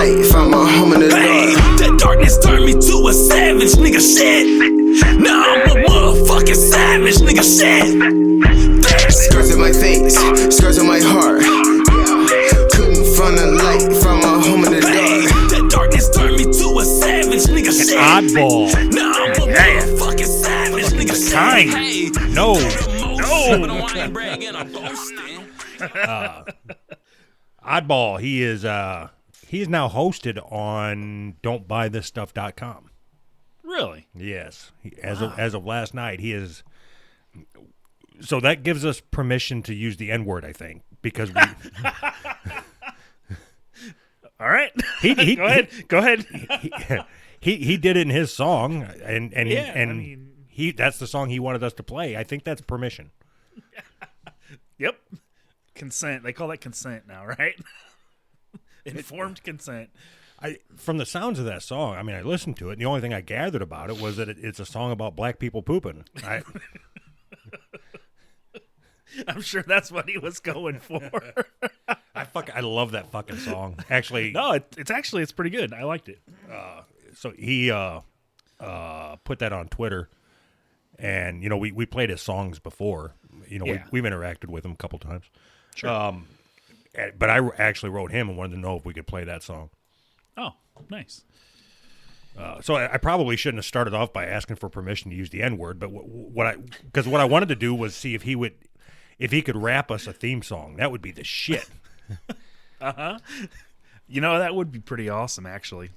From a home in the dark. That darkness turned me to a savage, nigga, shit. Now I'm a motherfucking savage, nigga, shit. Skirts in my face, skirts in my heart. Couldn't find a light from a home in the dark. That darkness turned me to a savage, nigga, shit. Oddball. Now I'm a motherfucking savage, nigga, shit. Kind. No. Oddball. He is now hosted on don'tbuythisstuff.com. Really? Yes. As of last night, he is. So that gives us permission to use the N-word, I think, because we. All right. He Go ahead. He did it in his song, and Yeah, and I mean- that's the song he wanted us to play. I think that's permission. Yep. Consent. They call that consent now, right? Informed consent. From the sounds of that song, I mean, I listened to it, and the only thing I gathered about it was that it's a song about black people pooping. I'm sure that's what he was going for. I love that fucking song. Actually, No, it's pretty good. I liked it. so he put that on Twitter, and we played his songs before. Yeah. We've interacted with him a couple times. Sure. But I actually wrote him and wanted to know if we could play that song. Oh, nice. So I probably shouldn't have started off by asking for permission to use the N-word, but what I wanted to do was see if he could rap us a theme song. That would be the shit. That would be pretty awesome, actually.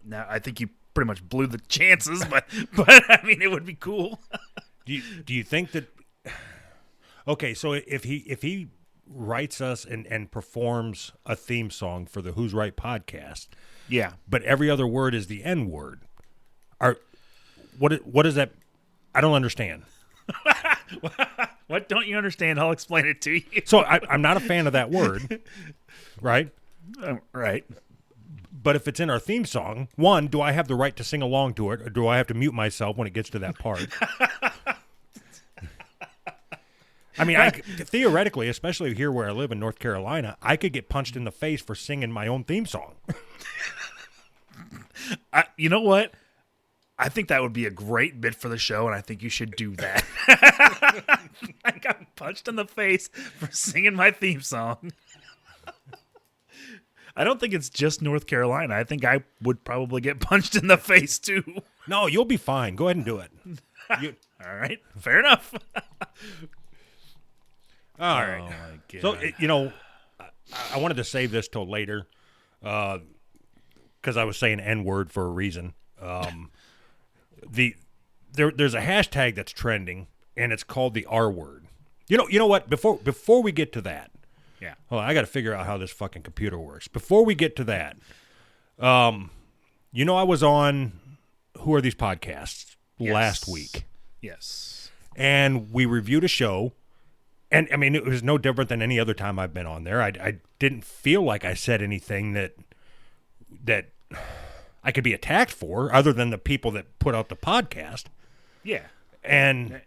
Now, I think you pretty much blew the chances, but I mean, it would be cool. Do you think that? Okay, so if he writes us and performs a theme song for the Who's Right podcast, Yeah. but every other word is the N-word, what is that? I don't understand. What don't you understand? I'll explain it to you. So I'm not a fan of that word, right? Right. But if it's in our theme song, one, do I have the right to sing along to it, or do I have to mute myself when it gets to that part? I mean, theoretically, especially here where I live in North Carolina, I could get punched in the face for singing my own theme song. You know what? I think that would be a great bit for the show, and I think you should do that. I got punched in the face for singing my theme song. I don't think it's just North Carolina. I think I would probably get punched in the face, too. No, you'll be fine. Go ahead and do it. All right. Fair enough. All right. Oh, my So, God. I wanted to save this till later because I was saying N-word for a reason. There's a hashtag that's trending, and it's called the R word. You know what? Before we get to that, Yeah. hold on, I got to figure out how this fucking computer works. Before we get to that, I was on Who Are These Podcasts last week, Yes. and we reviewed a show. And I mean, it was no different than any other time I've been on there. I didn't feel like I said anything that I could be attacked for, other than the people that put out the podcast. Yeah. And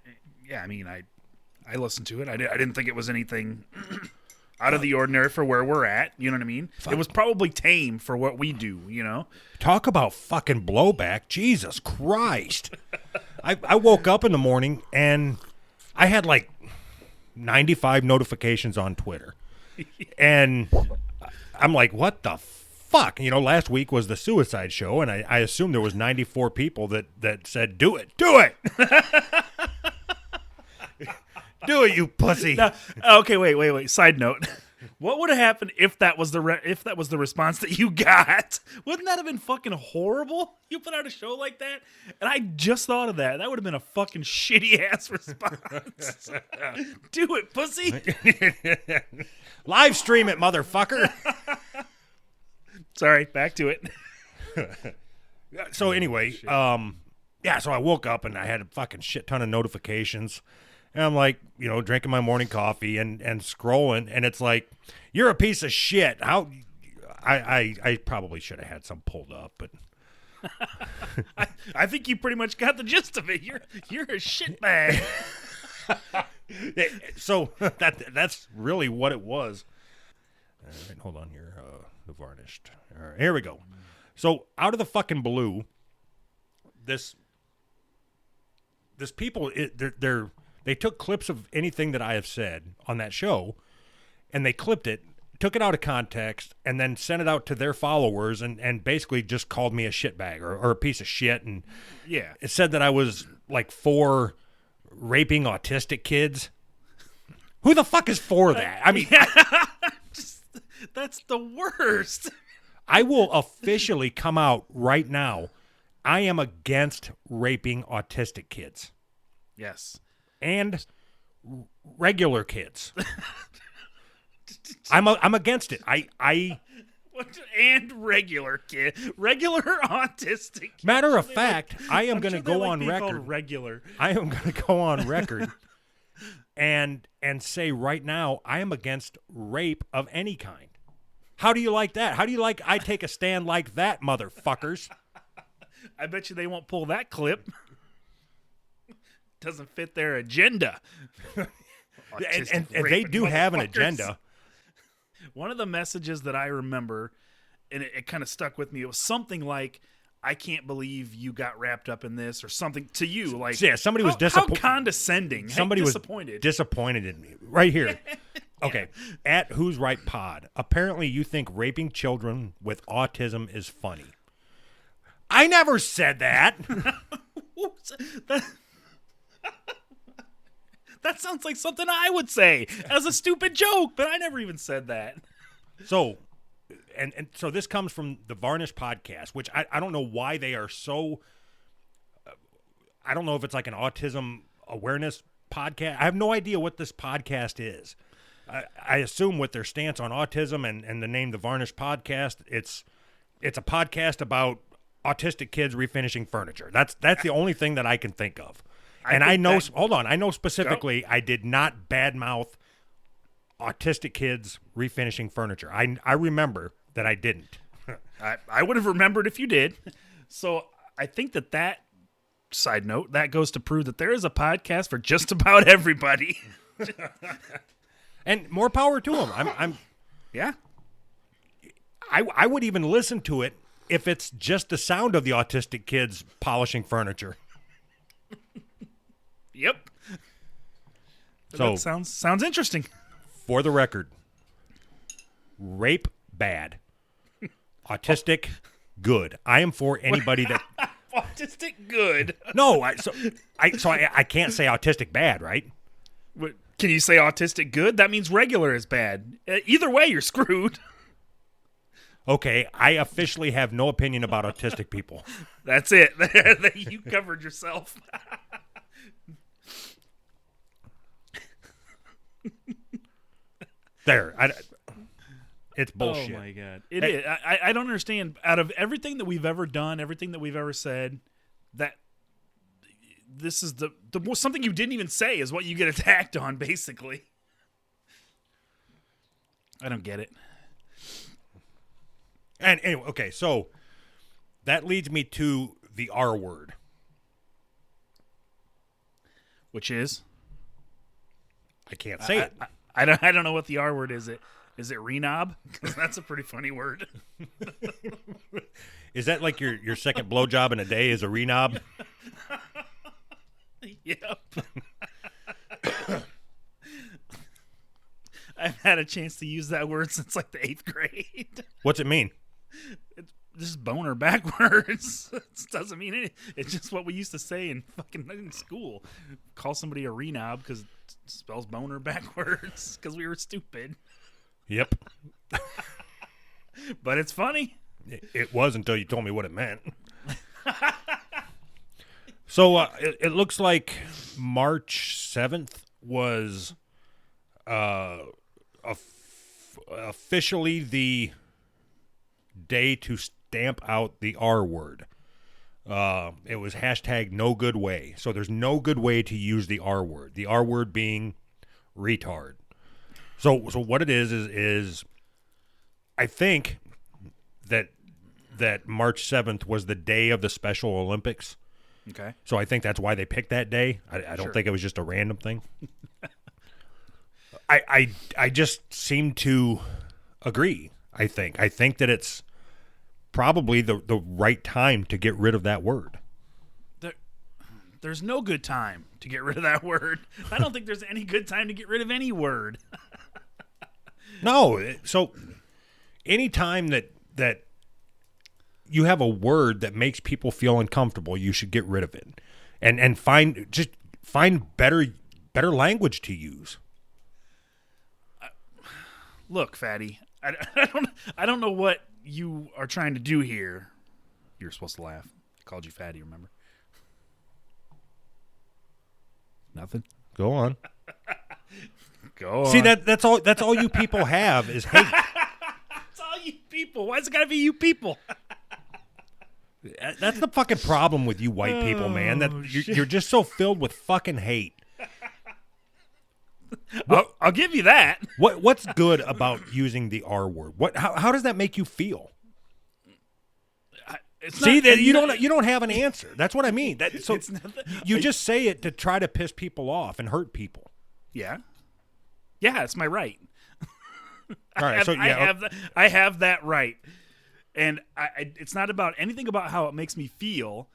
Yeah, I mean, I listened to it. I didn't think it was anything out of the ordinary for where we're at. You know what I mean? It was probably tame for what we do, talk about fucking blowback. Jesus Christ. I woke up in the morning and I had like 95 notifications on Twitter. And I'm like, what the fuck? Last week was the suicide show, and I assumed there was 94 people that said, do it. Do it. Do it, you pussy. Now, okay, wait. Side note. What would have happened if that was the response that you got? Wouldn't that have been fucking horrible? You put out a show like that, and I just thought of that. That would have been a fucking shitty ass response. Do it, pussy. Live stream it, motherfucker. Sorry, back to it. So anyway, so I woke up and I had a fucking shit ton of notifications. And I'm like, drinking my morning coffee and scrolling, and it's like, you're a piece of shit. How? I probably should have had some pulled up, but I think you pretty much got the gist of it. You're a shitbag. So that's really what it was. All right, hold on here. the Varnished. All right, here we go. So out of the fucking blue, this people, they took clips of anything that I have said on that show, and they clipped it, took it out of context, and then sent it out to their followers, and basically just called me a shitbag or a piece of shit, and Yeah. it said that I was like for raping autistic kids. Who the fuck is for that? I mean, That's the worst. I will officially come out right now. I am against raping autistic kids Yes. and regular kids. I'm against it. And regular autistic. Matter of fact, I am going to Sure they go like on being called record. regular. I am going to go on record and say right now I am against rape of any kind. How do you like that? How do you like I take a stand like that, motherfuckers? I bet you they won't pull that clip. Doesn't fit their agenda. And they do have an agenda. One of the messages that I remember, and it kind of stuck with me, it was something like, I can't believe you got wrapped up in this, or something to you. Like, Yeah, somebody was how disappointed. condescending. Somebody was disappointed. disappointed in me. Right here. Okay. At Who's Right Pod. Apparently you think raping children with autism is funny. I never said that. That sounds like something I would say as a stupid joke, but I never even said that. So, and so this comes from the Varnished podcast, which I don't know why they are so. I don't know if it's like an autism awareness podcast. I have no idea what this podcast is. I assume with their stance on autism and the name the Varnished podcast, it's a podcast about autistic kids refinishing furniture. That's the only thing that I can think of. And I know, hold on, I know specifically I did not badmouth autistic kids refinishing furniture. I remember that I didn't. I would have remembered if you did. So I think that side note, that goes to prove that there is a podcast for just about everybody. And more power to them. Yeah. I would even listen to it if it's just the sound of the autistic kids polishing furniture. Yep. So That sounds interesting. for the record, rape bad, autistic good. I am for anybody that. Autistic good. No, I can't say autistic bad, right? What, can you say autistic good? That means regular is bad. Either way, you're screwed. Okay, I officially have no opinion about autistic people. That's it. You covered yourself. There, it's bullshit. Oh my god, it is. I don't understand. Out of everything that we've ever done, everything that we've ever said, that this is the something you didn't even say is what you get attacked on. Basically, I don't get it. And anyway, okay, so that leads me to the R word, Which is I can't say it. I don't know what the R word is. Is it renob? Because that's a pretty funny word. Is that like your second blowjob in a day is a renob? Yep. I've had a chance to use that word since like the 8th grade. What's it mean? This is boner backwards. It doesn't mean anything. It's just what we used to say in school. Call somebody a renob because it spells boner backwards because we were stupid. Yep. But it's funny. It was until you told me what it meant. So it looks like March 7th was officially the day to stamp out the R word. It was hashtag no good way. So there's no good way to use the R word. The R word being retard. So what it is I think that March 7th was the day of the Special Olympics. Okay. So I think that's why they picked that day. I don't think it was just a random thing. I just seem to agree. I think that it's probably the right time to get rid of that word. There's no good time to get rid of that word. I don't think there's any good time to get rid of any word. No, so any time that you have a word that makes people feel uncomfortable, you should get rid of it, and find better language to use. Look, fatty, I don't know what you are trying to do here. You're supposed to laugh. I called you fatty, remember? Nothing. Go on. Go on. See, that's all you people have is hate. That's all you people. Why's it gotta be you people? That's the fucking problem with you white people, man. That you're just so filled with fucking hate. I'll give you that. What's good about using the R word? How does that make you feel? You don't have an answer. That's what I mean. You just say it to try to piss people off and hurt people. Yeah, it's my right. All right, I have that right, and it's not about anything about how it makes me feel.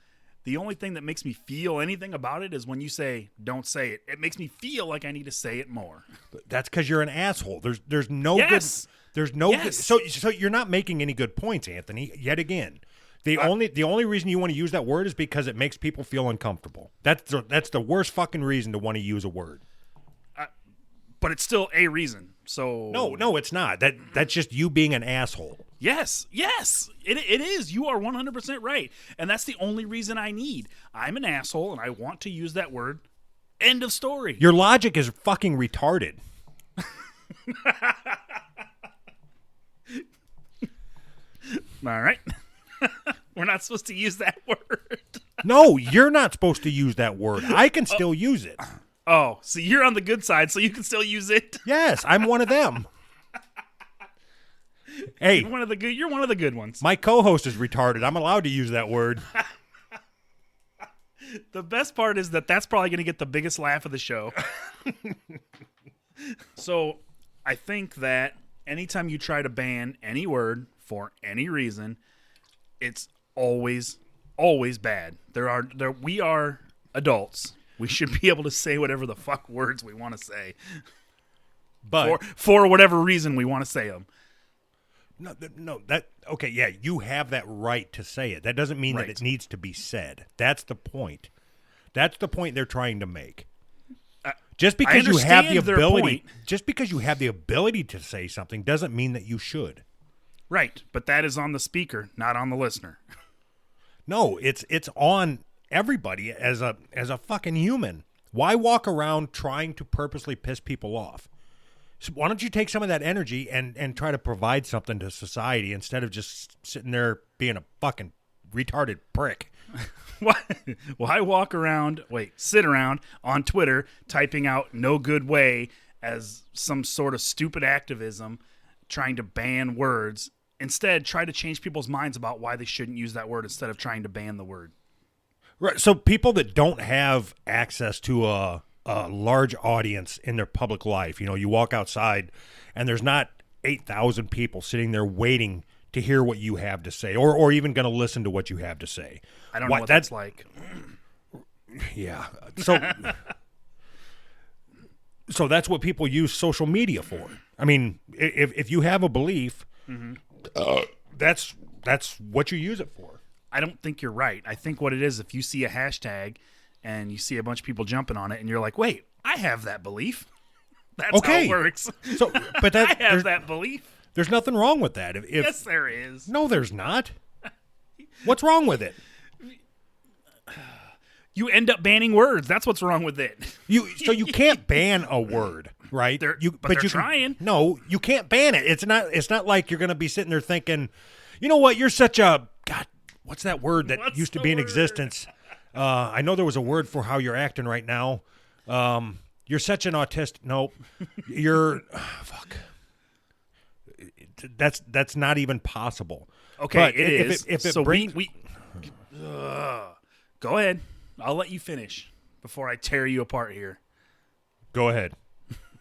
The only thing that makes me feel anything about it is when you say "don't say it." It makes me feel like I need to say it more. That's because you're an asshole. There's no yes. good. There's no yes. good. So you're not making any good points, Anthony. Yet again. The only reason you want to use that word is because it makes people feel uncomfortable. That's the worst fucking reason to want to use a word. But it's still a reason. So no, it's not. That's just you being an asshole. Yes, it is. You are 100% right, and that's the only reason I need. I'm an asshole, and I want to use that word. End of story. Your logic is fucking retarded. All right. We're not supposed to use that word. No, you're not supposed to use that word. I can still use it. Oh, so you're on the good side, so you can still use it? Yes, I'm one of them. Hey, you're one of the good ones. My co-host is retarded. I'm allowed to use that word. The best part is that's probably going to get the biggest laugh of the show. So, I think that anytime you try to ban any word for any reason, it's always bad. We are adults. We should be able to say whatever the fuck words we want to say. But for whatever reason we want to say them. Okay, yeah, you have that right to say it. That doesn't mean that it needs to be said. That's the point. That's the point they're trying to make. Just because you have the ability, to say something doesn't mean that you should. Right, but that is on the speaker, not on the listener. No, it's on everybody as a fucking human. Why walk around trying to purposely piss people off? So why don't you take some of that energy and try to provide something to society instead of just sitting there being a fucking retarded prick? Why sit around on Twitter typing out "no good way" as some sort of stupid activism, trying to ban words. Instead, try to change people's minds about why they shouldn't use that word instead of trying to ban the word. Right. So people that don't have access to a large audience in their public life, you walk outside and there's not 8,000 people sitting there waiting to hear what you have to say or even going to listen to what you have to say. I don't know what that's like. Yeah. So that's what people use social media for. I mean, if you have a belief, that's what you use it for. I don't think you're right. I think what it is, if you see a hashtag and you see a bunch of people jumping on it and you're like, wait, I have that belief. That's how it works. So, but I have that belief. There's nothing wrong with that. Yes, there is. No, there's not. What's wrong with it? You end up banning words. That's what's wrong with it. So you can't ban a word, right? They're trying. No, you can't ban it. It's not like you're going to be sitting there thinking, you know what? You're such a God. What's that word that used to be in existence? I know there was a word for how you're acting right now. You're such an autistic. Nope. You're fuck. That's not even possible. Okay, but it is. If it so brings, go ahead. I'll let you finish before I tear you apart here. Go ahead.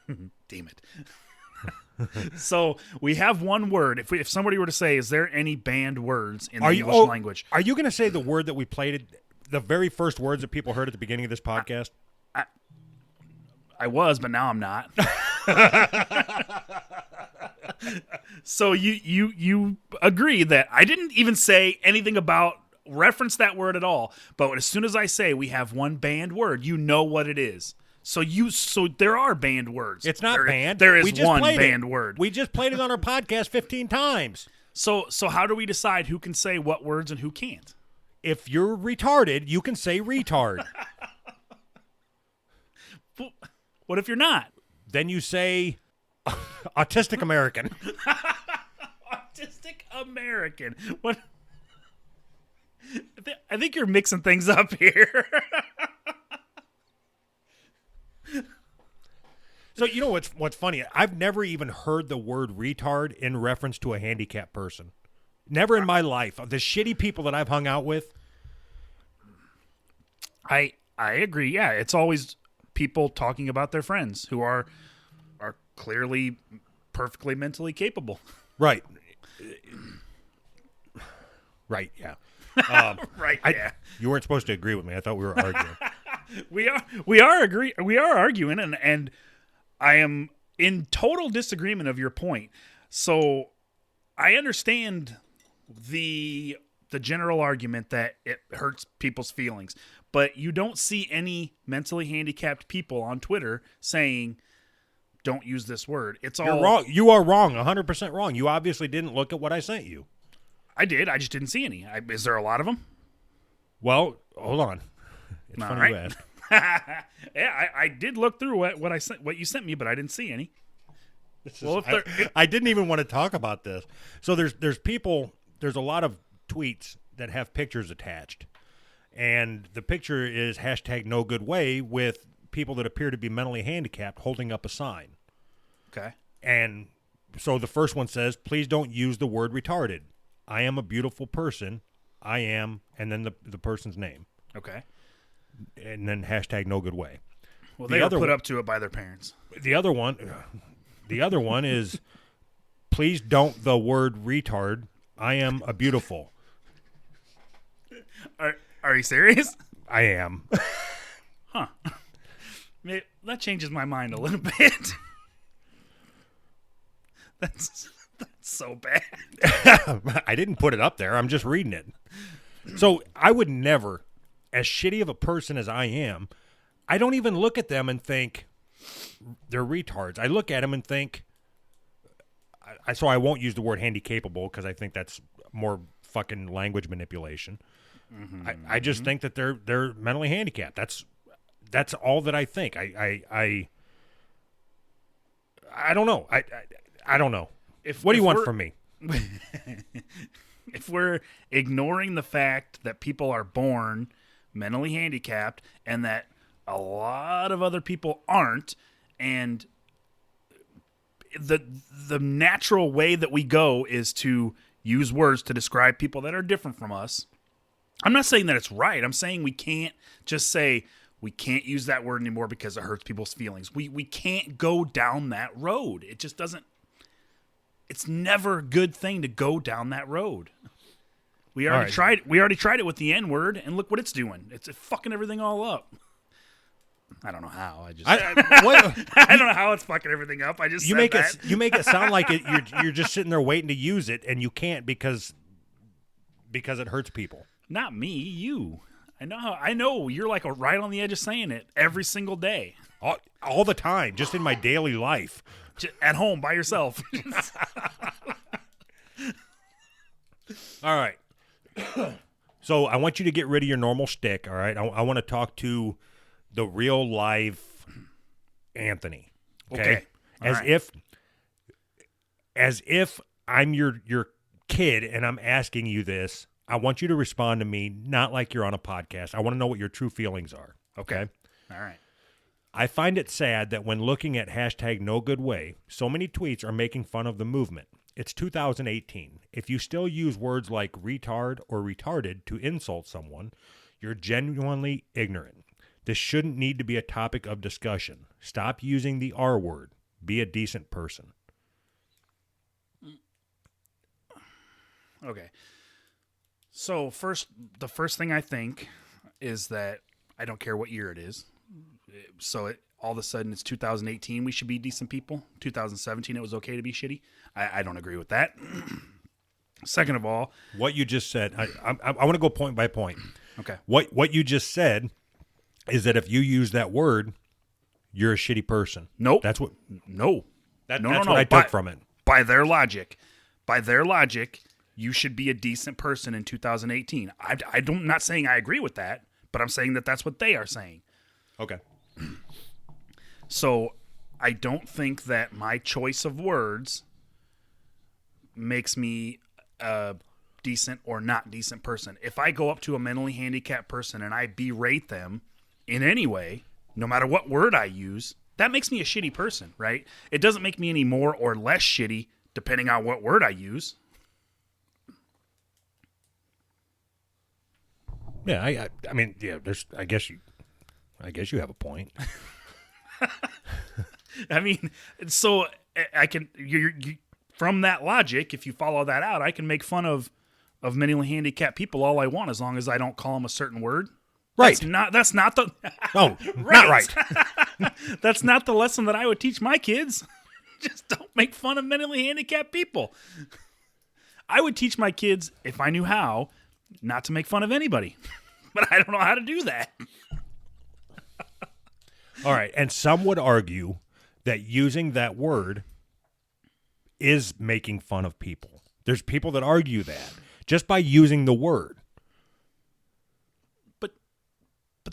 Damn it. So we have one word. If somebody were to say, is there any banned words in the English language? Are you going to say the word that we played, the very first words that people heard at the beginning of this podcast? I was, but now I'm not. So you agree that I didn't even say anything about reference that word at all. But as soon as I say we have one banned word, you know what it is. So there are banned words. It's not banned. There is we just one played banned it. word. We just played it on our podcast 15 times. So how do we decide who can say what words and who can't? If you're retarded, you can say retard. What if you're not? Then you say autistic American. Autistic American. What? I think you're mixing things up here. So you know what's funny? I've never even heard the word retard in reference to a handicapped person. Never in my life. The shitty people that I've hung out with. I agree. Yeah, it's always people talking about their friends who are clearly perfectly mentally capable. Right. Right, yeah. Right, yeah. You weren't supposed to agree with me. I thought we were arguing. We are arguing, and I am in total disagreement of your point. So I understand the general argument that it hurts people's feelings, but you don't see any mentally handicapped people on Twitter saying, don't use this word. It's all... You're wrong. You are wrong, 100% wrong. You obviously didn't look at what I sent you. I did. I just didn't see any. Is there a lot of them? Well, hold on. It's All funny right. you ask. Yeah, I did look through what you sent me, but I didn't see any. I didn't even want to talk about this. So there's a lot of tweets that have pictures attached. And the picture is hashtag no good way with people that appear to be mentally handicapped holding up a sign. Okay. And so the first one says, please don't use the word retarded. I am a beautiful person. I am, and then the person's name. Okay. And then hashtag no good way. Well, they were put up to it by their parents. The other one is, please don't the word retard. I am a beautiful. Are you serious? I am. Huh. That changes my mind a little bit. That's so bad. I didn't put it up there. I'm just reading it. So I would never, as shitty of a person as I am, I don't even look at them and think they're retards. I look at them and think, so I won't use the word handy-capable because I think that's more fucking language manipulation. Mm-hmm. I just think that they're mentally handicapped. That's all that I think. I don't know. I don't know. What do you want from me? If we're ignoring the fact that people are born mentally handicapped and that a lot of other people aren't, and the natural way that we go is to use words to describe people that are different from us. I'm not saying that it's right. I'm saying we can't just say we can't use that word anymore because it hurts people's feelings. We can't go down that road. It just doesn't. It's never a good thing to go down that road. We already tried it with the N-word, and look what it's doing. It's fucking everything all up. I don't know how. I don't know how it's fucking everything up. I just you make it sound like you're just sitting there waiting to use it, and you can't because it hurts people. Not me, you. I know you're like right on the edge of saying it every single day, all the time, just in my daily life. At home by yourself. All right. So I want you to get rid of your normal shtick, all right? I want to talk to the real live Anthony. Okay. As if I'm your kid and I'm asking you this, I want you to respond to me not like you're on a podcast. I want to know what your true feelings are. Okay? All right. I find it sad that when looking at hashtag no good way, so many tweets are making fun of the movement. It's 2018. If you still use words like retard or retarded to insult someone, you're genuinely ignorant. This shouldn't need to be a topic of discussion. Stop using the R word. Be a decent person. Okay. So the first thing I think is that I don't care what year it is. So all of a sudden it's 2018. We should be decent people. 2017, it was okay to be shitty. I don't agree with that. Second of all, What you just said, I want to go point by point. okay. What you just said is that if you use that word, you're a shitty person. Nope. That's what No. that's no. what I took from it. By their logic, you should be a decent person in 2018. I'm not saying I agree with that, but I'm saying that that's what they are saying. Okay. So I don't think that my choice of words makes me a decent or not decent person. If I go up to a mentally handicapped person and I berate them in any way, no matter what word I use, that makes me a shitty person, right? It doesn't make me any more or less shitty depending on what word I use. Yeah, I mean, yeah. I guess you have a point. I mean, so I can you from that logic, if you follow that out, I can make fun of mentally handicapped people all I want as long as I don't call them a certain word. Right. That's not the Oh, not right. That's not the lesson that I would teach my kids. Just don't make fun of mentally handicapped people. I would teach my kids, if I knew how, not to make fun of anybody. But I don't know how to do that. All right, and some would argue that using that word is making fun of people. There's people that argue that just by using the word. But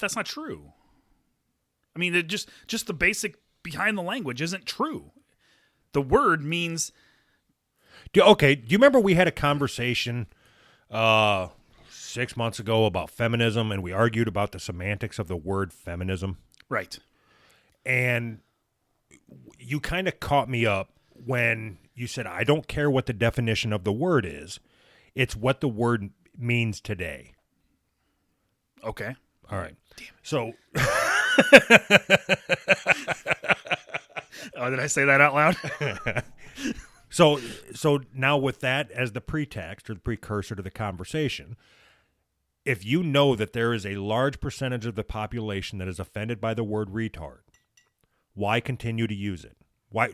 that's not true. I mean, just the basic behind the language isn't true. The word means... Okay, do you remember we had a conversation 6 months ago about feminism, and we argued about the semantics of the word feminism? Right. And you kind of caught me up when you said, I don't care what the definition of the word is. It's what the word means today. Okay. All right. So... Oh, did I say that out loud? So now with that as the pretext or the precursor to the conversation, if you know that there is a large percentage of the population that is offended by the word retard, why continue to use it? Why?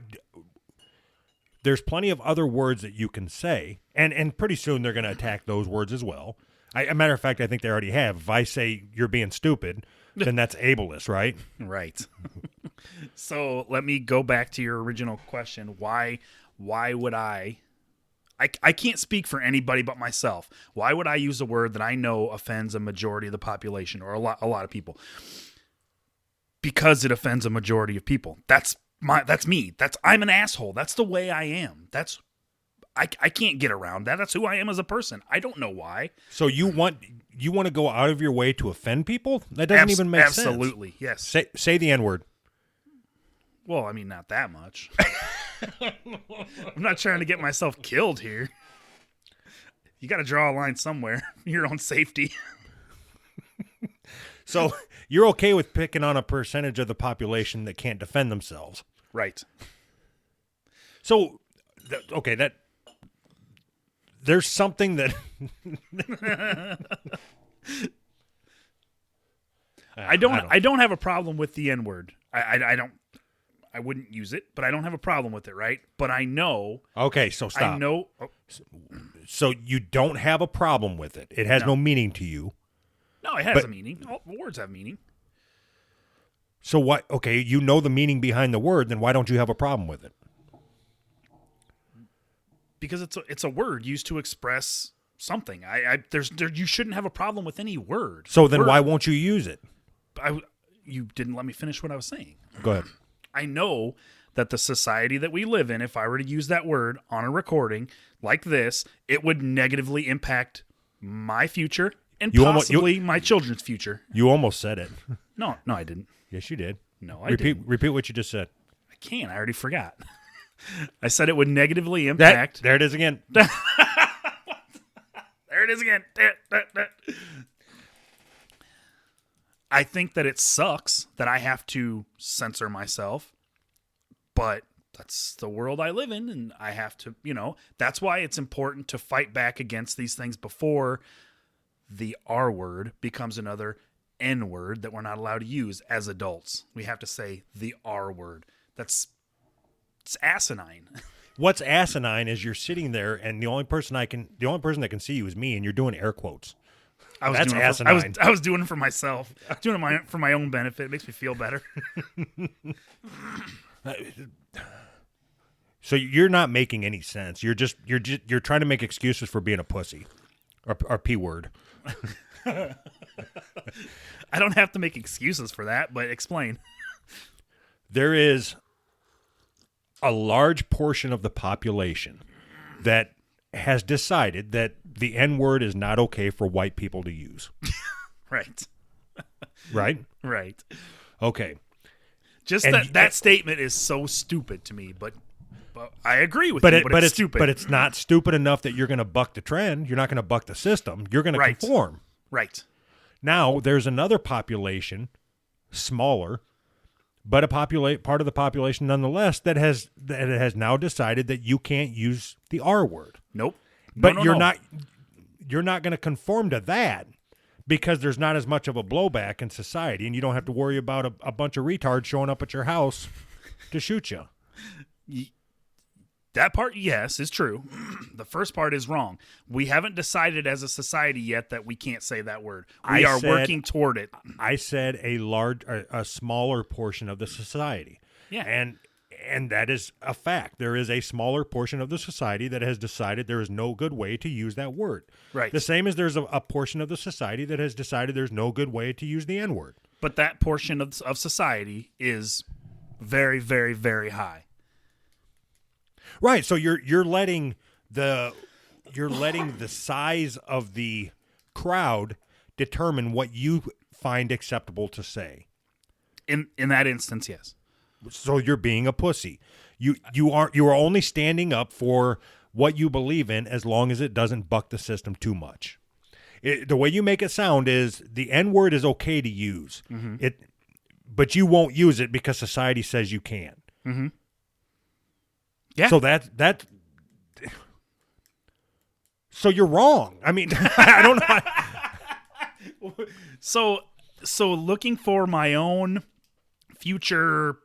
There's plenty of other words that you can say, and pretty soon they're going to attack those words as well. A matter of fact, I think they already have. If I say you're being stupid, then that's ableist, right? Right. So let me go back to your original question. Why would I can't speak for anybody but myself. Why would I use a word that I know offends a majority of the population or a lot of people? Because it offends a majority of people. That's me. I'm an asshole. That's the way I am. I can't get around that. That's who I am as a person. I don't know why. So you want to go out of your way to offend people? That doesn't even make sense. Absolutely, yes. Say the N-word. Well, I mean, not that much. I'm not trying to get myself killed here. You got to draw a line somewhere. Your own safety. So you're okay with picking on a percentage of the population that can't defend themselves. Right. So, there's something that... I don't have a problem with the N-word. I wouldn't use it, but I don't have a problem with it, right? But I know... Okay, so stop. I know... So you don't have a problem with it. It has no meaning to you. No, it has a meaning. All words have meaning. So what? Okay, you know the meaning behind the word, then why don't you have a problem with it? Because it's a word used to express something. You shouldn't have a problem with any word. So then why won't you use it? You didn't let me finish what I was saying. Go ahead. I know that the society that we live in, if I were to use that word on a recording like this, it would negatively impact my future and possibly my children's future. You almost said it. No, I didn't. Yes, you did. No, I didn't. Repeat what you just said. I can't. I already forgot. I said it would negatively impact. There it is again. There it is again. I think that it sucks that I have to censor myself, but that's the world I live in, and I have to, that's why it's important to fight back against these things before the R word becomes another N word that we're not allowed to use as adults. We have to say the R word. It's asinine. What's asinine is you're sitting there, and the only person that can see you is me, and you're doing air quotes. That's asinine. I was doing it for myself. I was doing it for my own benefit. It makes me feel better. So you're not making any sense. You're trying to make excuses for being a pussy, or P word. I don't have to make excuses for that, but explain. There is a large portion of the population that has decided that the N word is not okay for white people to use. Right. Right? Right. Okay. Just that statement is so stupid to me, but I agree with you. But it's stupid. But it's not stupid enough that you're going to buck the trend. You're not going to buck the system. You're going to conform. Right. Now, there's another population, smaller, but a part of the population nonetheless that has now decided that you can't use the R word. Nope. But you're not going to conform to that because there's not as much of a blowback in society, and you don't have to worry about a bunch of retards showing up at your house to shoot you. That part, yes, is true. The first part is wrong. We haven't decided as a society yet that we can't say that word. We are working toward it. I said a smaller portion of the society. Yeah. And that is a fact. There is a smaller portion of the society that has decided there is no good way to use that word. Right. The same as there's a portion of the society that has decided there's no good way to use the N word. But that portion of society is very, very, very high. Right. So you're letting the size of the crowd determine what you find acceptable to say. In that instance, yes. So you're being a pussy. You are only standing up for what you believe in as long as it doesn't buck the system too much. The way you make it sound is the N word is okay to use. Mm-hmm. But you won't use it because society says you can. Mm-hmm. Yeah. So that. So you're wrong. I mean, I don't know. So looking for my own future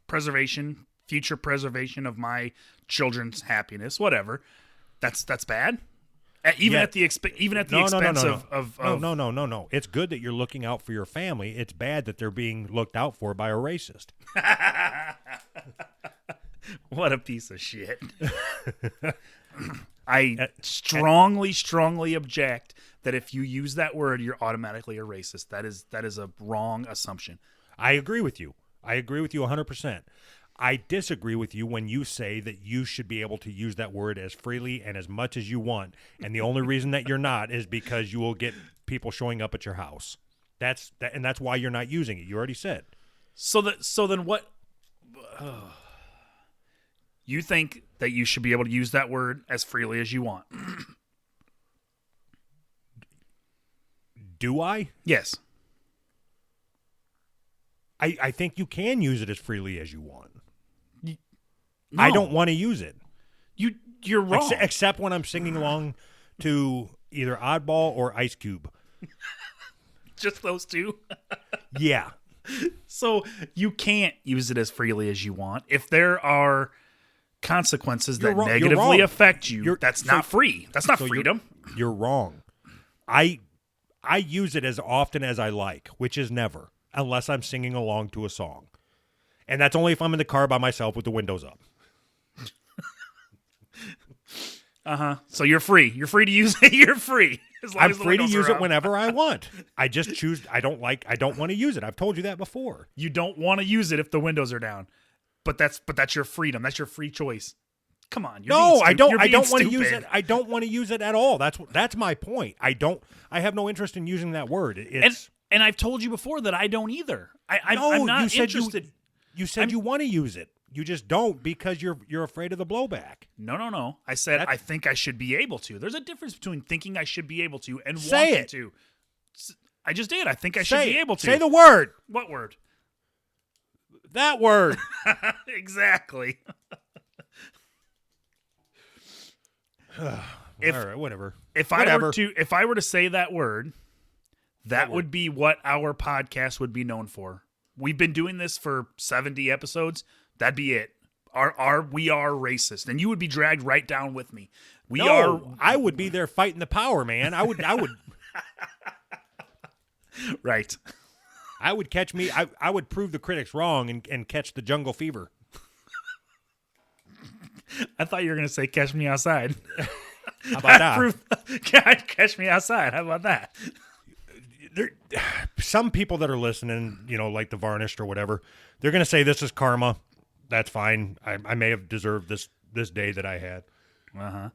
preservation of my children's happiness, whatever. That's bad. Even at the expense of No. It's good that you're looking out for your family. It's bad that they're being looked out for by a racist. What a piece of shit. I strongly object that if you use that word, you're automatically a racist. That is a wrong assumption. I agree with you. I agree with you 100%. I disagree with you when you say that you should be able to use that word as freely and as much as you want. And the only reason that you're not is because you will get people showing up at your house. That's why you're not using it. You already said. So then what? You think that you should be able to use that word as freely as you want? Do I? Yes. I think you can use it as freely as you want. No. I don't want to use it. You're wrong. Except when I'm singing along to either Oddball or Ice Cube. Just those two? Yeah. So you can't use it as freely as you want. If there are consequences that negatively affect you, that's not free. That's not freedom. You're wrong. I use it as often as I like, which is never, unless I'm singing along to a song. And that's only if I'm in the car by myself with the windows up. Uh-huh. So you're free. You're free to use it. You're free. I'm free to use it whenever I want. I just choose. I don't want to use it. I've told you that before. You don't want to use it if the windows are down. But that's your freedom. That's your free choice. Come on. I don't want to use it. I don't want to use it at all. That's my point. I have no interest in using that word. And I've told you before that I don't either. I'm not interested. You said you want to use it. You just don't because you're afraid of the blowback. No. I said I think I should be able to. There's a difference between thinking I should be able to and Say wanting it. to. I just did. I think I should be able to. Say the word. What word? That word. Exactly. All right, whatever. If I were to say that word, that would be what our podcast would be known for. We've been doing this for 70 episodes. That'd be it. We are racist, and you would be dragged right down with me. I would be there fighting the power, man. I would right. I would catch me. I would prove the critics wrong and catch the jungle fever. I thought you were going to say catch me outside. How about that? Catch me outside. How about that? Some people that are listening, like the Varnished or whatever, they're going to say this is karma. That's fine. I may have deserved this day that I had. Uh-huh.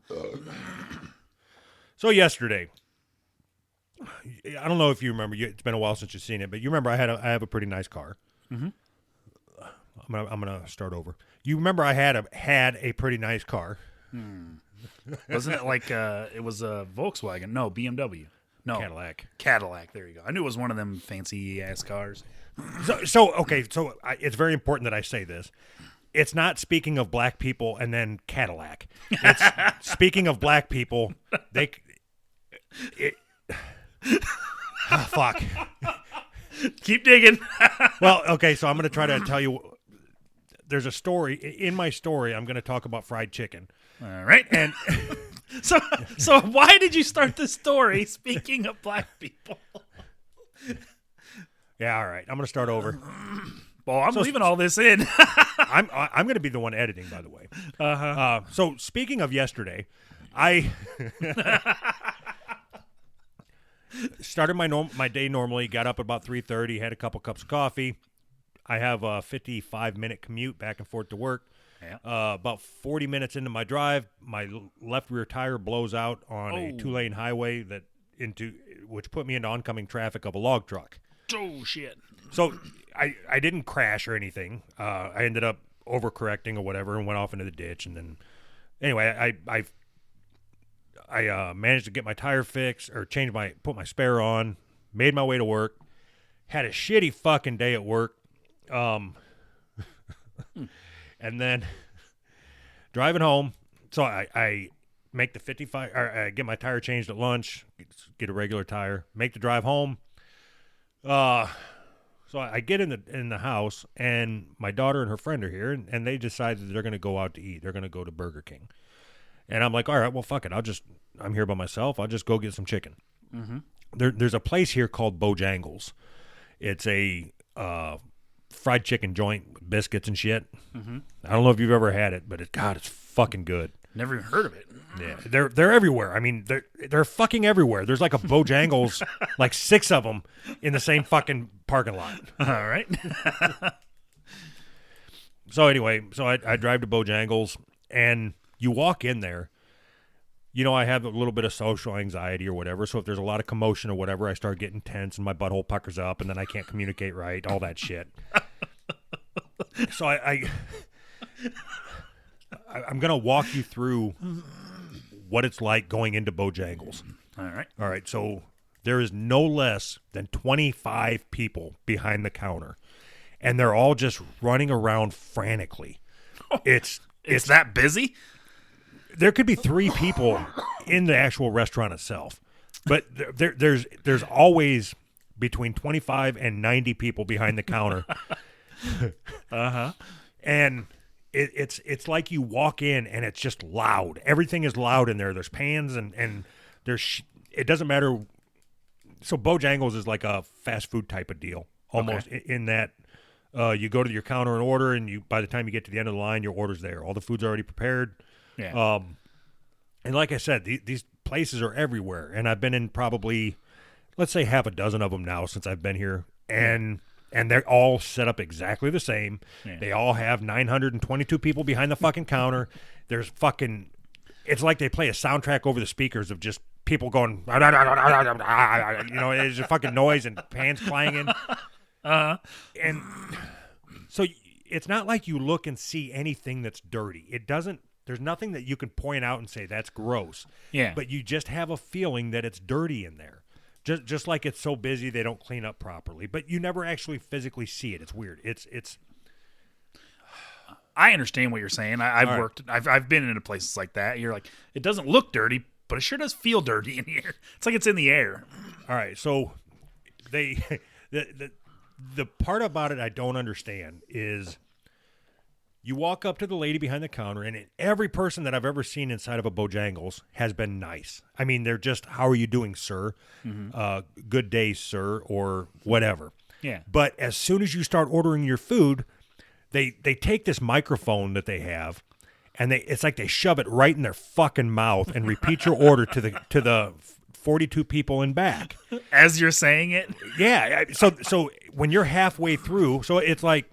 So yesterday, I don't know if you remember. It's been a while since you've seen it, but you remember I have a pretty nice car. Mm-hmm. I'm gonna start over. You remember I had a pretty nice car. Wasn't it like it was a Volkswagen? No, BMW. No, Cadillac. There you go. I knew it was one of them fancy ass cars. So it's very important that I say this. It's not speaking of black people and then Cadillac. It's speaking of black people. Fuck. Keep digging. Well, okay, so I'm going to try to tell you. There's a story. In my story, I'm going to talk about fried chicken. All right. And so why did you start the story speaking of black people? Yeah, all right. I'm going to start over. Well, I'm leaving all this in. I'm going to be the one editing, by the way. Uh-huh. So speaking of yesterday, I started my day normally, got up at about 3:30, had a couple cups of coffee. I have a 55-minute commute back and forth to work. Yeah. About 40 minutes into my drive, my left rear tire blows out on a 2-lane highway which put me into oncoming traffic of a log truck. Oh, shit. So I didn't crash or anything. I ended up overcorrecting or whatever and went off into the ditch. And then, anyway, I managed to get my tire fixed or put my spare on, made my way to work, had a shitty fucking day at work. And then driving home, so I make the 55, or I get my tire changed at lunch, get a regular tire, make the drive home. So I get in the house, and my daughter and her friend are here, and they decided that they're going to go out to eat. They're going to go to Burger King. And I'm like, all right, well, fuck it. I'm here by myself. I'll just go get some chicken. Mm-hmm. There's a place here called Bojangles. It's a fried chicken joint with biscuits and shit. Mm-hmm. I don't know if you've ever had it, but it's fucking good. Never even heard of it. Yeah, they're everywhere. I mean, they're fucking everywhere. There's like a Bojangles, like 6 of them in the same fucking parking lot. All right. So anyway, I drive to Bojangles, and you walk in there. I have a little bit of social anxiety or whatever, so if there's a lot of commotion or whatever, I start getting tense and my butthole puckers up, and then I can't communicate right, all that shit. So I'm going to walk you through what it's like going into Bojangles. All right, so there is no less than 25 people behind the counter, and they're all just running around frantically. It's that busy? There could be 3 people in the actual restaurant itself, but there's always between 25 and 90 people behind the counter. Uh-huh. And it's like you walk in and it's just loud. Everything is loud in there. There's pans and there's it doesn't matter. So Bojangles is like a fast food type of deal, almost, in that you go to your counter and order, and by the time you get to the end of the line, your order's there. All the food's already prepared. Yeah. And like I said, these places are everywhere, and I've been in probably, let's say, half a dozen of them now since I've been here, and they're all set up exactly the same. Yeah. They all have 922 people behind the fucking counter. There's fucking, it's like they play a soundtrack over the speakers of just people going, there's a fucking noise and pans clanging. And so it's not like you look and see anything that's dirty. There's nothing that you can point out and say that's gross. Yeah. But you just have a feeling that it's dirty in there. Just like it's so busy they don't clean up properly. But you never actually physically see it. It's weird. I understand what you're saying. I've All right. worked. I've been into places like that. You're like, it doesn't look dirty, but it sure does feel dirty in here. It's like it's in the air. All right, so they the part about it I don't understand is you walk up to the lady behind the counter, and every person that I've ever seen inside of a Bojangles has been nice. I mean, they're just, "How are you doing, sir? Good day, sir," or whatever. Yeah. But as soon as you start ordering your food, they take this microphone that they have, and it's like they shove it right in their fucking mouth and repeat your order to the 42 people in back. As you're saying it. Yeah. So when you're halfway through, so it's like,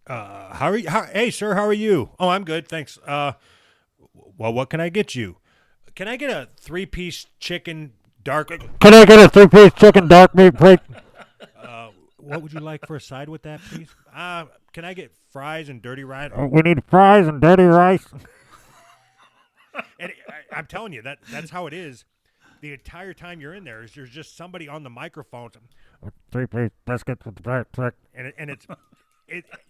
how are you? Hey, sir, how are you? Oh, I'm good, thanks. Well, what can I get you? Can I get a 3-piece chicken dark? Can I get a 3-piece chicken dark meat plate? What would you like for a side with that, please? Can I get fries and dirty rice? We need fries and dirty rice. And I'm telling you, that's how it is. The entire time you're in there's just somebody on the microphone, 3-piece biscuit with the black click. and it's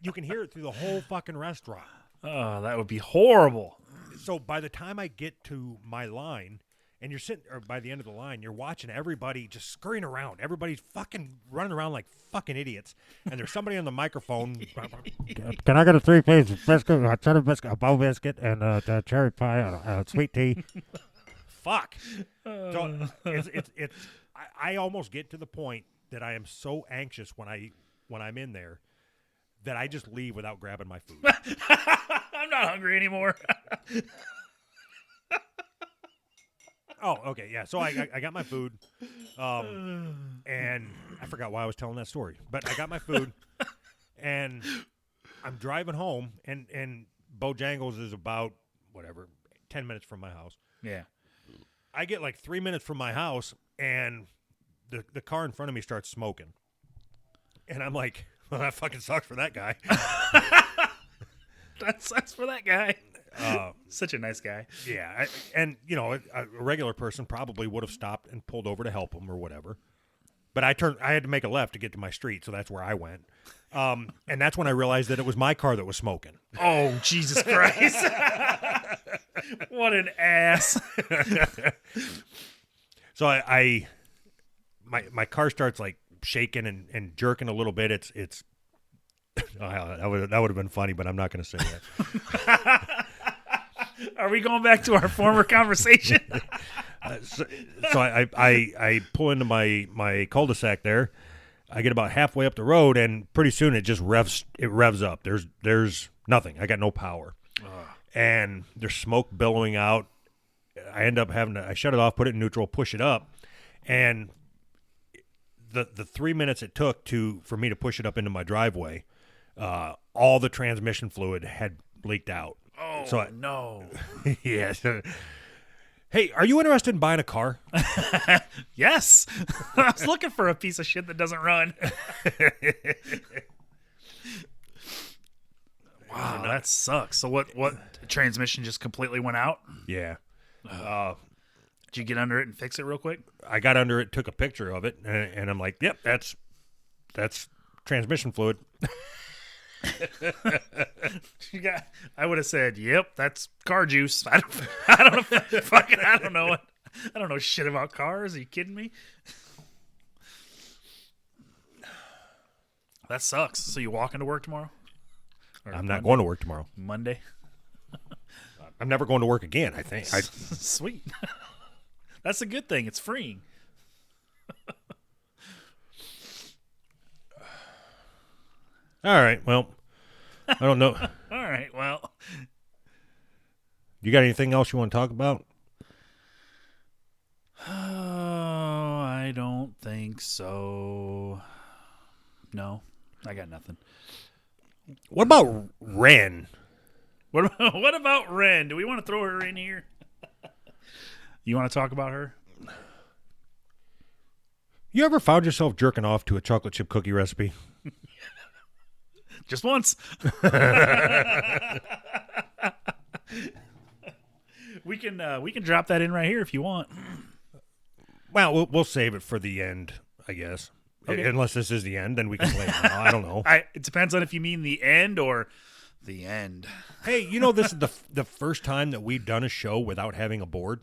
you can hear it through the whole fucking restaurant. Oh, that would be horrible. So by the time I get to my line, and you're sitting, or by the end of the line, you're watching everybody just scurrying around. Everybody's fucking running around like fucking idiots, and there's somebody on the microphone. Can I get a 3-piece biscuit, a cheddar biscuit, a bow biscuit, and a cherry pie, a sweet tea? Fuck. So it's I almost get to the point that I am so anxious when I'm in there that I just leave without grabbing my food. I'm not hungry anymore. Oh, okay, yeah. So I got my food, and I forgot why I was telling that story. But I got my food, and I'm driving home, and Bojangles is about, 10 minutes from my house. Yeah. I get like 3 minutes from my house, and the car in front of me starts smoking. And I'm like, well, that fucking sucks for that guy. That sucks for that guy. Such a nice guy. Yeah, and a regular person probably would have stopped and pulled over to help him or whatever. But I had to make a left to get to my street, so that's where I went. And that's when I realized that it was my car that was smoking. Oh, Jesus Christ. What an ass. So my car starts like shaking and jerking a little bit. It's that would have been funny, but I'm not going to say that. Are we going back to our former conversation? So I pull into my cul-de-sac there. I get about halfway up the road, and pretty soon it just revs up. There's nothing. I got no power, and there's smoke billowing out. I end up I shut it off, put it in neutral, push it up, and the 3 minutes it took for me to push it up into my driveway, all the transmission fluid had leaked out. Oh, so no. Yeah. So, hey, are you interested in buying a car? Yes. I was looking for a piece of shit that doesn't run. Wow, that sucks. So what transmission just completely went out? Yeah. Did you get under it and fix it real quick? I got under it, took a picture of it, and I'm like, yep, that's transmission fluid. I would have said, "Yep, that's car juice." I don't know. Fucking, I don't know. I don't know shit about cars. Are you kidding me? That sucks. So you walking to work tomorrow? Or I'm not going to work tomorrow. Monday. I'm never going to work again, I think. Sweet. That's a good thing. It's freeing. All right. Well, I don't know. All right. Well, You got anything else you want to talk about? oh, I don't think so. No, I got nothing. What about Wren? What about Wren? Do we want to throw her in here? You want to talk about her? You ever found yourself jerking off to a chocolate chip cookie recipe? Just once. We can drop that in right here if you want. Well, we'll save it for the end, I guess. Okay. Unless this is the end, then we can play it now. I don't know. It depends on if you mean the end or The end. Hey, this is the first time that we've done a show without having a board.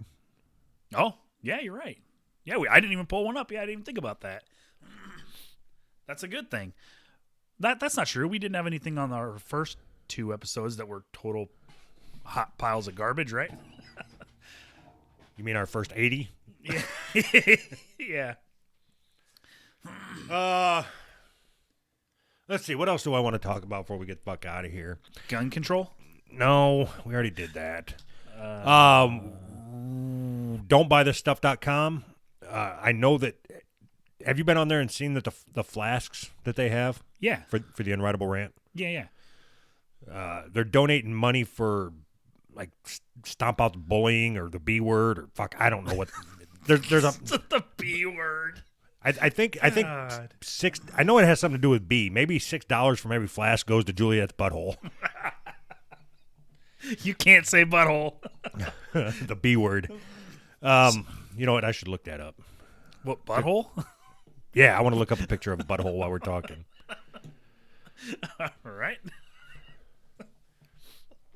Oh, yeah, you're right. Yeah, I didn't even pull one up. Yeah, I didn't even think about that. That's a good thing. That's not true. We didn't have anything on our first 2 episodes that were total hot piles of garbage, right? You mean our first 80? Yeah. Let's see. What else do I want to talk about before we get the fuck out of here? Gun control? No, we already did that. Don'tbuythisstuff.com. I know that. Have you been on there and seen that the flasks that they have? Yeah. For the Unwritable Rant? Yeah. They're donating money for like stomp out the bullying or the B word or fuck. I don't know what. There's a the B word. I think God. $6. I know it has something to do with B. Maybe $6 from every flask goes to Juliet's butthole. You can't say butthole. The B word. You know what? I should look that up. What, butthole? Yeah, I want to look up a picture of a butthole while we're talking. All right.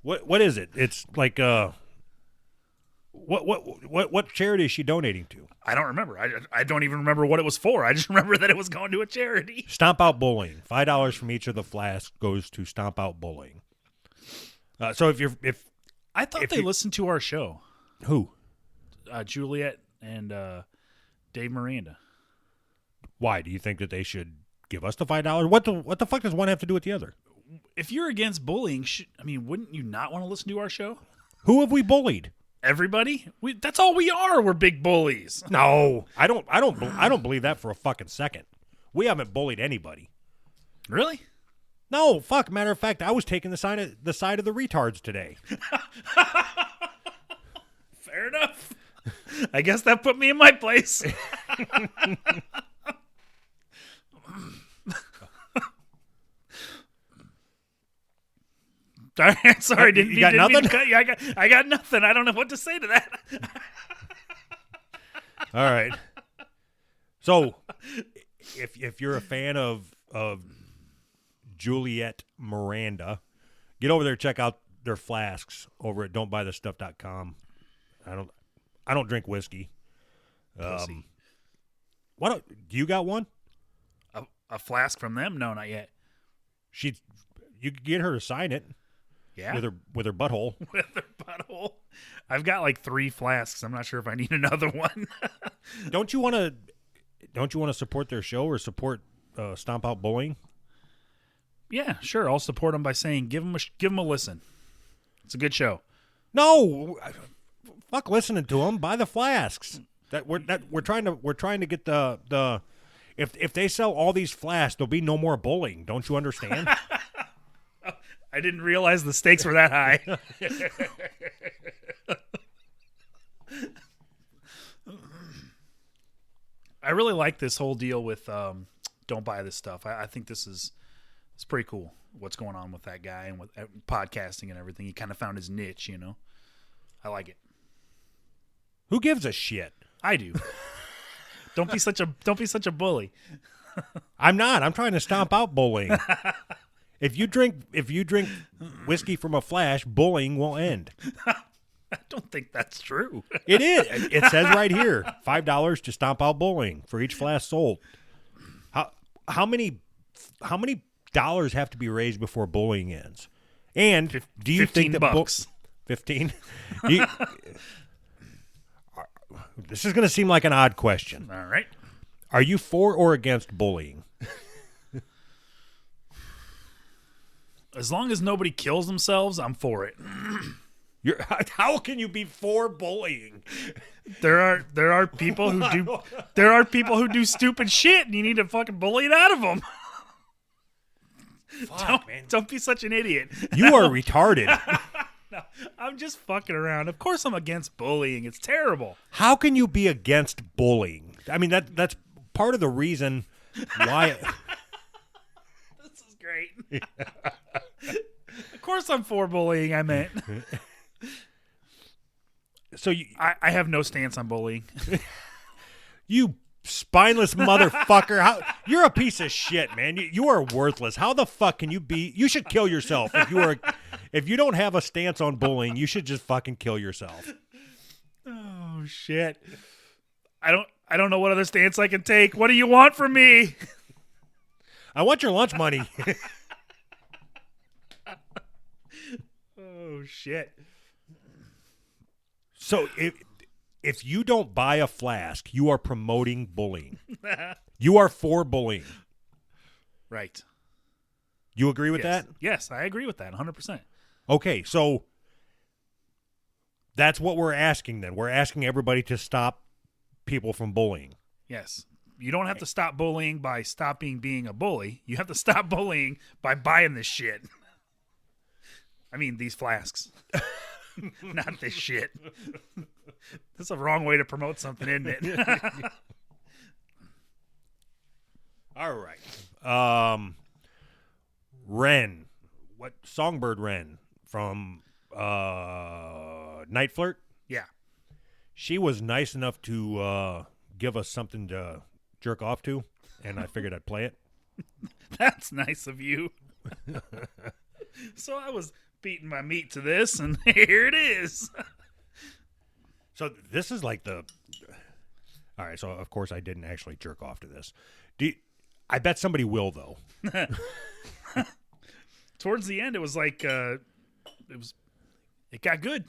What is it? It's like what charity is she donating to? I don't remember. I don't even remember what it was for. I just remember that it was going to a charity. Stomp Out Bullying. $5 from each of the flasks goes to Stomp Out Bullying. So if I thought they listened to our show. Who? Juliet and Dave Miranda. Why do you think that they should give us the $5? What the fuck does one have to do with the other? If you're against bullying, wouldn't you not want to listen to our show? Who have we bullied? Everybody? That's all we are. We're big bullies. No, I don't believe that for a fucking second. We haven't bullied anybody. Really? No, fuck. Matter of fact, I was taking the side of the retards today. Fair enough. I guess that put me in my place. Sorry, you got nothing? I got nothing. I don't know what to say to that. All right. So, if you're a fan of Juliet Miranda, get over there, check out their flasks over at don'tbuythisstuff.com. I don't drink whiskey. Do you got one? A flask from them? No, not yet. You could get her to sign it. Yeah. With her butthole. With her butthole. I've got like 3 flasks. I'm not sure if I need another one. Don't you want to support their show or support Stomp Out Bullying? Yeah, sure. I'll support them by saying give them a listen. It's a good show. No, fuck listening to them. Buy the flasks. We're trying to get the if they sell all these flasks, there'll be no more bullying. Don't you understand? I didn't realize the stakes were that high. I really like this whole deal with don't buy this stuff. I think it's pretty cool what's going on with that guy and with podcasting and everything. He kind of found his niche, I like it. Who gives a shit? I do. Don't be such a bully. I'm not. I'm trying to stomp out bullying. If you drink whiskey from a flash, bullying will end. I don't think that's true. It is. It says right here, $5 to stomp out bullying for each flask sold. How many dollars have to be raised before bullying ends? And do you think that $15? 15? This is going to seem like an odd question. All right. Are you for or against bullying? As long as nobody kills themselves, I'm for it. How can you be for bullying? There are people who do stupid shit, and you need to fucking bully it out of them. Don't be such an idiot. You are retarded. No, I'm just fucking around. Of course, I'm against bullying. It's terrible. How can you be against bullying? I mean, that's part of the reason why. This is great. Of course, I'm for bullying. I meant. So I have no stance on bullying. You spineless motherfucker. You're a piece of shit, man. You are worthless. How the fuck can you be? You should kill yourself. If you don't have a stance on bullying, you should just fucking kill yourself. Oh shit. I don't know what other stance I can take. What do you want from me? I want your lunch money. Oh shit. So if you don't buy a flask, you are promoting bullying. You are for bullying. Right. You agree with that? Yes, I agree with that 100%. Okay, so that's what we're asking then. We're asking everybody to stop people from bullying. Yes. You don't have to stop bullying by stopping being a bully. You have to stop bullying by buying this shit. I mean, these flasks. Not this shit. That's a wrong way to promote something, isn't it? All right. Wren. What? Songbird Wren from Night Flirt? Yeah. She was nice enough to give us something to jerk off to, and I figured I'd play it. That's nice of you. So I was beating my meat to this, and here it is. So this is like the... All right, so of course I didn't actually jerk off to this. I bet somebody will, though. Towards the end, it was like... it got good.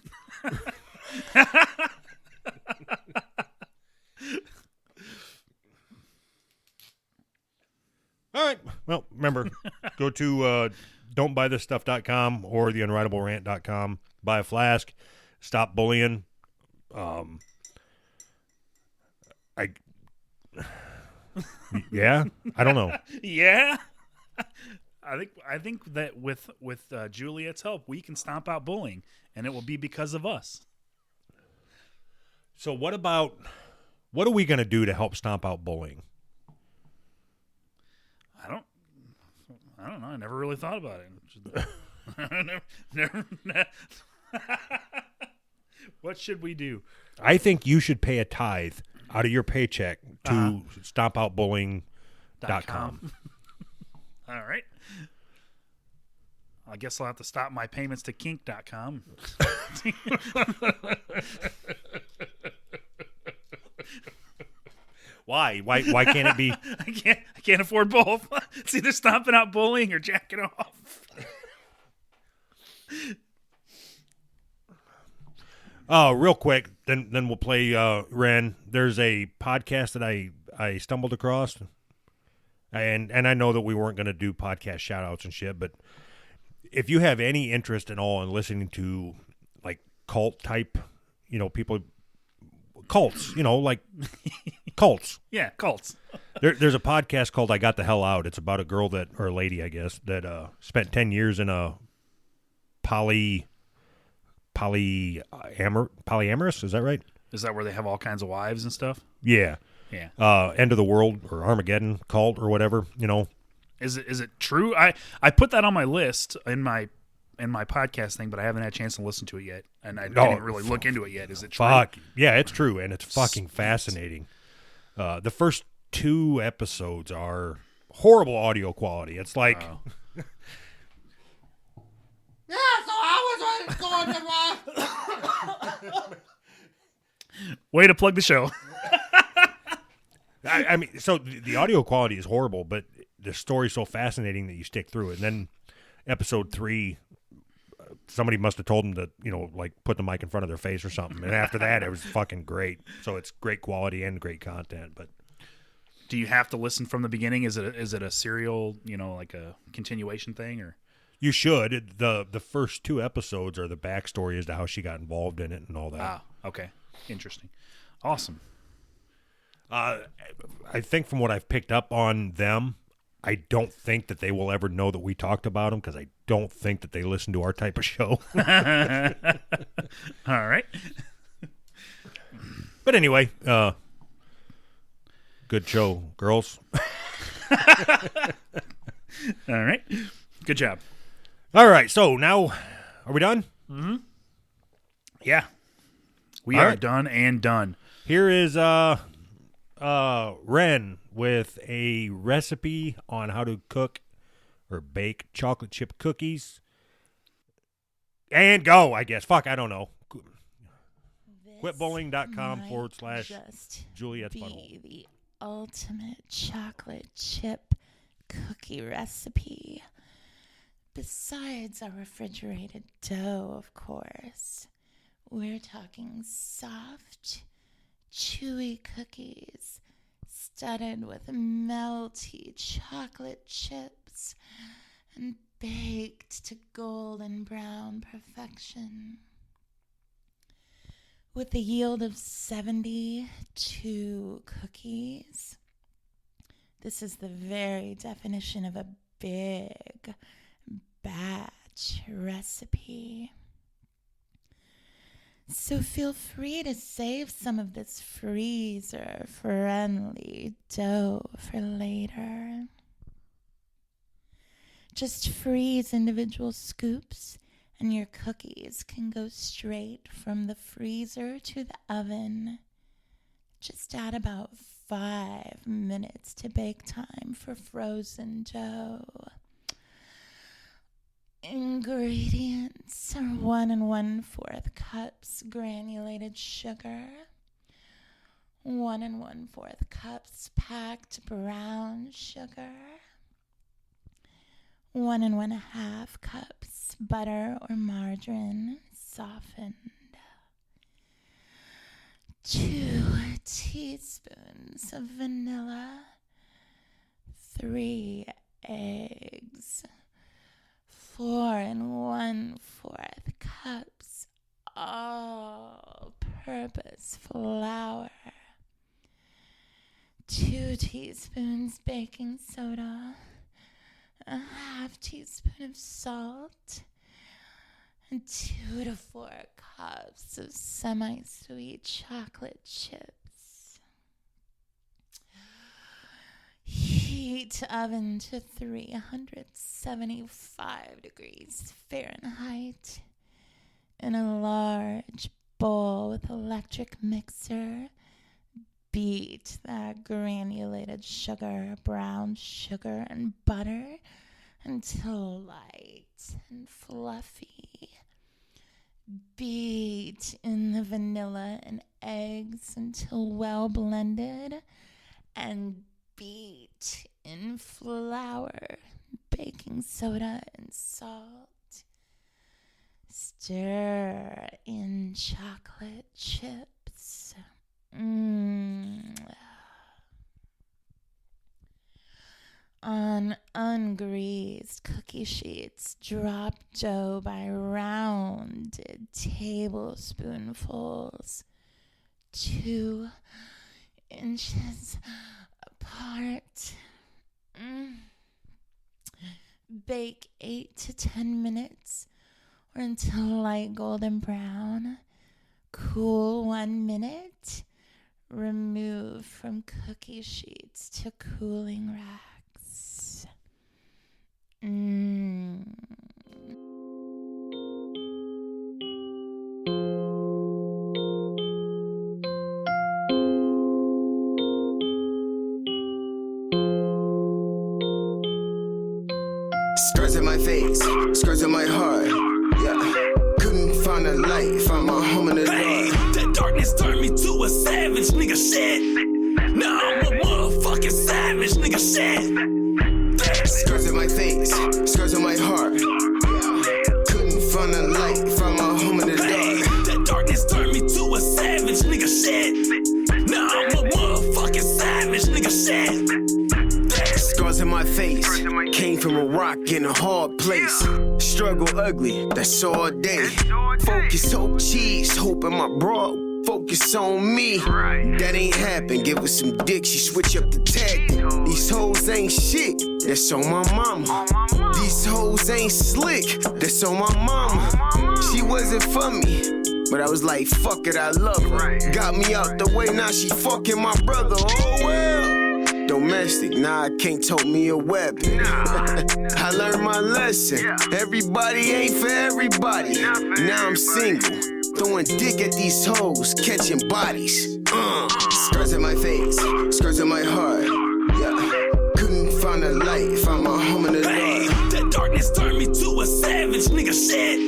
All right. Well, remember, go to don'tbuythisstuff.com or theunwritablерant.com. Buy a flask. Stop bullying. Yeah, I don't know. Yeah. I think that with Juliet's help, we can stomp out bullying, and it will be because of us. So what are we going to do to help stomp out bullying? I don't know. I never really thought about it. never. What should we do? I think you should pay a tithe out of your paycheck to stompoutbullying.com. All right. I guess I'll have to stop my payments to kink.com. Why? Why can't it be? I can't afford both. It's either stomping out bullying or jacking off. Oh, real quick, then we'll play Wren. There's a podcast that I stumbled across, and I know that we weren't going to do podcast shout-outs and shit, but if you have any interest at all in listening to like cult type, people, cults, like cults. Yeah, cults. There's a podcast called I Got the Hell Out. It's about a girl or a lady, I guess, that spent 10 years in a polyamorous, is that right? Is that where they have all kinds of wives and stuff? Yeah. Yeah. End of the world or Armageddon cult or whatever, Is it true? I put that on my list in my podcast thing, but I haven't had a chance to listen to it yet, and I didn't really look into it yet. Is it true? Fuck. Yeah, it's true, and it's fucking fascinating. The first 2 episodes are horrible audio quality. It's like... Yeah, so I was going to Way to plug the show. I mean, so the audio quality is horrible, but the story's so fascinating that you stick through it. And then episode 3, somebody must have told them to, put the mic in front of their face or something. And after that, it was fucking great. So it's great quality and great content. But do you have to listen from the beginning? Is it a serial, like a continuation thing, or? you should. The first 2 episodes are the backstory as to how she got involved in it and all that. Ah, okay. Interesting. Awesome. I think from what I've picked up on them, I don't think that they will ever know that we talked about them because I don't think that they listen to our type of show. All right. But anyway, good show, girls. All right. Good job. All right, so now, are we done? Mm-hmm. Yeah. We All are right. done and done. Here is a Wren with a recipe on how to cook or bake chocolate chip cookies. And go, I guess. Fuck, I don't know. Quitbowling.com/Juliet's be the ultimate chocolate chip cookie recipe. Besides our refrigerated dough, of course, we're talking soft, chewy cookies studded with melty chocolate chips and baked to golden brown perfection. With a yield of 72 cookies, this is the very definition of a big batch recipe. So feel free to save some of this freezer-friendly dough for later. Just freeze individual scoops and your cookies can go straight from the freezer to the oven. Just add about 5 minutes to bake time for frozen dough. Ingredients are 1 1/4 cups granulated sugar, 1 1/4 cups packed brown sugar, 1 1/2 cups butter or margarine softened, 2 teaspoons of vanilla, 3 eggs, 4 1/4 cups all-purpose flour, 2 teaspoons baking soda, a 1/2 teaspoon of salt, and 2 to 4 cups of semi-sweet chocolate chips. Heat oven to 375 degrees Fahrenheit. In a large bowl with electric mixer, beat that granulated sugar, brown sugar, and butter until light and fluffy. Beat in the vanilla and eggs until well blended, and beat in flour, baking soda, and salt. Stir in chocolate chips. On ungreased cookie sheets, drop dough by rounded tablespoonfuls, 2 inches apart. Bake 8 to 10 minutes or until light golden brown. Cool 1 minute. Remove from cookie sheets to cooling racks. Scars in my face, scars in my heart. Yeah, couldn't find a light, found my home in the Hey, dark. that darkness turned me to a savage, nigga, shit. Now I'm a motherfucking savage, nigga, shit. Scars in my face, scars in my heart. Yeah, couldn't find a light, found my home in the Hey, dark. that darkness turned me to a savage, nigga, shit. Now I'm a motherfucking savage, nigga, shit. Scars in my face, came from a rock in a hard place. Struggle ugly, that's all day. Focus, hope, cheese, hope in my bra. Focus on me. That ain't happen. Give her some dick, she switch up the tactic. These hoes ain't shit, that's on my mama. These hoes ain't slick, that's on my mama. She wasn't for me, but I was like, fuck it, I love her. Got me out the way, now she fucking my brother. Oh well. Domestic, nah, I can't tote me a weapon. I learned my lesson. Everybody ain't for everybody. Now I'm single, throwing dick at these hoes, catching bodies. Scars in my face, scars in my heart. Yeah, couldn't find a light, found my home in the Hey, dark. that darkness turned me to a savage, nigga, shit.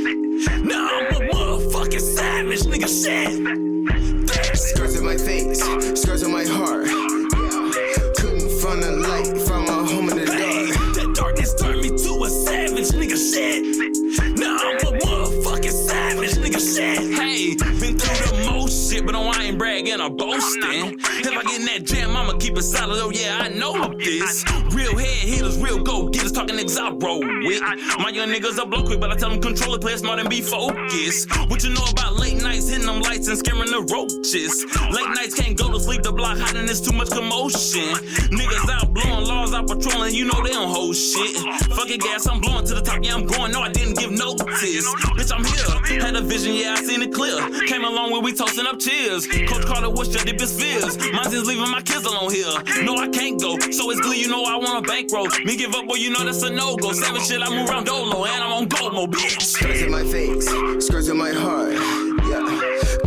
Now I'm a motherfucking savage, nigga, shit. Scars in my face, scars on my heart. Yeah, couldn't find a light, found my home in the Hey, dark. that darkness turned me to a savage, nigga, shit. Now I'm a motherfucking savage, nigga, shit. Hey, been through the most shit, but I ain't bragging or boasting. If I get in that jam, I'ma keep it solid, oh yeah, I know this. Real head hitters, real go-getters, talking niggas I roll with. My young niggas are blow quick, but I tell them control it, play smart and be focused. What you know about late nights, hitting them lights and scaring the roaches? Late nights can't go to sleep, the block hot and there's too much commotion. Niggas out blowing laws, out patrolling, you know they don't hold shit. Fucking gas, I'm blowing to the top, yeah, I'm going, no, I didn't give notice. Bitch, I'm here, had a vision, yeah, I seen it clear. Came along when we toasting up cheers. Coach Carter, what's your deepest fears? Mine's just leaving my kids alone here. No, I can't go, so it's glee, you know I want a bankroll. Me give up, boy, you know that's a no-go. Savage shit, I move around Dolo, and I'm on Gomo, bitch. Scars in my face, scars in my heart. Yeah,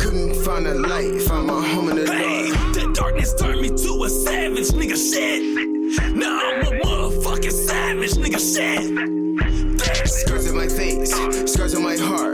couldn't find a light, found my home in the Hey, dark. that darkness turned me to a savage, nigga, shit. Now I'm a motherfucking savage, nigga, shit. Scars in my face, scars on my heart.